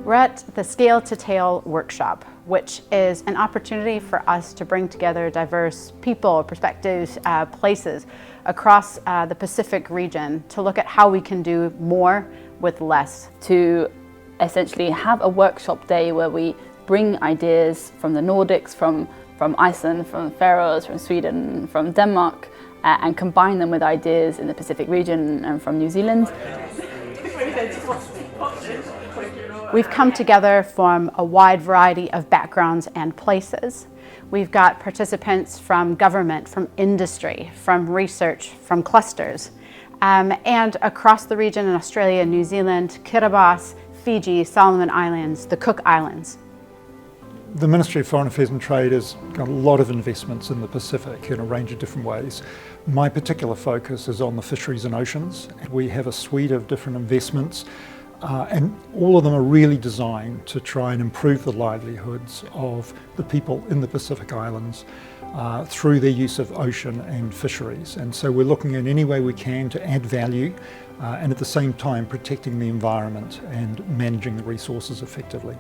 We're at the Scale to Tail workshop, which is an opportunity for us to bring together diverse people, perspectives, places across the Pacific region to look at how we can do more with less. To essentially have a workshop day where we bring ideas from the Nordics, from Iceland, from Faroes, from Sweden, from Denmark, and combine them with ideas in the Pacific region and from New Zealand. We've come together from a wide variety of backgrounds and places. We've got participants from government, from industry, from research, from clusters, and across the region in Australia, New Zealand, Kiribati, Fiji, Solomon Islands, the Cook Islands. The Ministry of Foreign Affairs and Trade has got a lot of investments in the Pacific in a range of different ways. My particular focus is on the fisheries and oceans. We have a suite of different investments and all of them are really designed to try and improve the livelihoods of the people in the Pacific Islands through their use of ocean and fisheries. And so we're looking at any way we can to add value and at the same time protecting the environment and managing the resources effectively.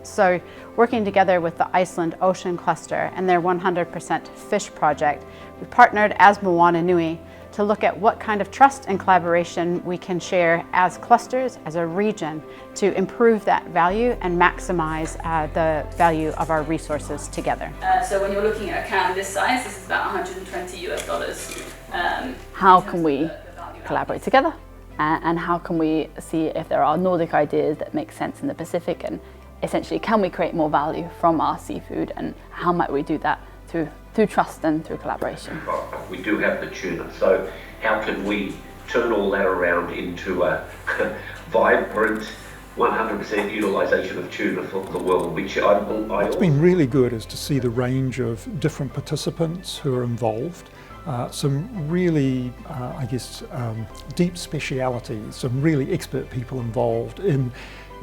So working together with the Iceland Ocean Cluster and their 100% fish project, we partnered as Moananui to look at what kind of trust and collaboration we can share as clusters, as a region, to improve that value and maximize the value of our resources together. So when you're looking at a can this size, this is about $120 US. How can we collaborate together? And how can we see if there are Nordic ideas that make sense in the Pacific, and essentially can we create more value from our seafood, and how might we do that through trust and through collaboration? We do have the tuna, so how can we turn all that around into a vibrant 100% utilisation of tuna for the world, which What's been really good is to see the range of different participants who are involved. Some really, deep specialities, some really expert people involved in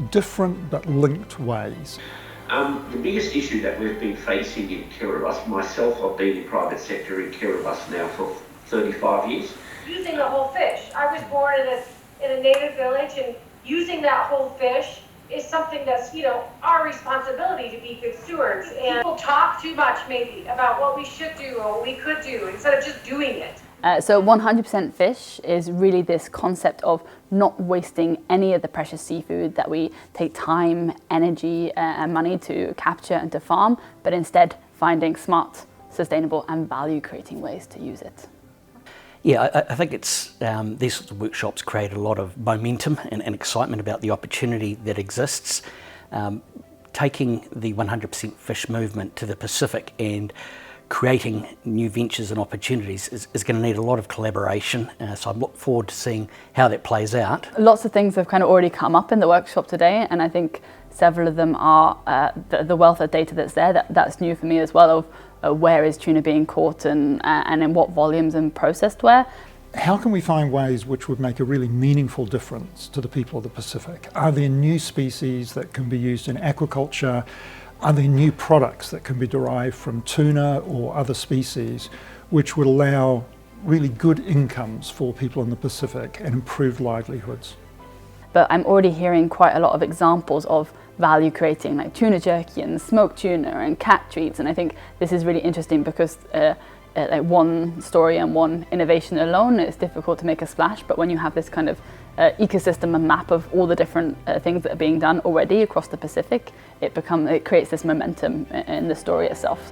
different but linked ways. The biggest issue that we've been facing in Kiribati, myself, I've been in private sector in Kiribati now for 35 years. Using the whole fish. I was born in a native village, and using that whole fish is something that's, our responsibility to be good stewards. And people talk too much maybe about what we should do or what we could do instead of just doing it. So 100% fish is really this concept of not wasting any of the precious seafood that we take time, energy and money to capture and to farm, but instead finding smart, sustainable and value creating ways to use it. Yeah, I think it's these sorts of workshops create a lot of momentum and excitement about the opportunity that exists. Taking the 100% fish movement to the Pacific and creating new ventures and opportunities is going to need a lot of collaboration, so I look forward to seeing how that plays out. Lots of things have kind of already come up in the workshop today, and I think several of them are the wealth of data that's there. That's new for me as well, of where is tuna being caught and in what volumes and processed where. How can we find ways which would make a really meaningful difference to the people of the Pacific? Are there new species that can be used in aquaculture? Are there new products that can be derived from tuna or other species which would allow really good incomes for people in the Pacific and improved livelihoods? But I'm already hearing quite a lot of examples of value creating, like tuna jerky and smoked tuna and cat treats, and I think this is really interesting because like one story and one innovation alone, it's difficult to make a splash, but when you have this kind of ecosystem and map of all the different things that are being done already across the Pacific, it creates this momentum in the story itself.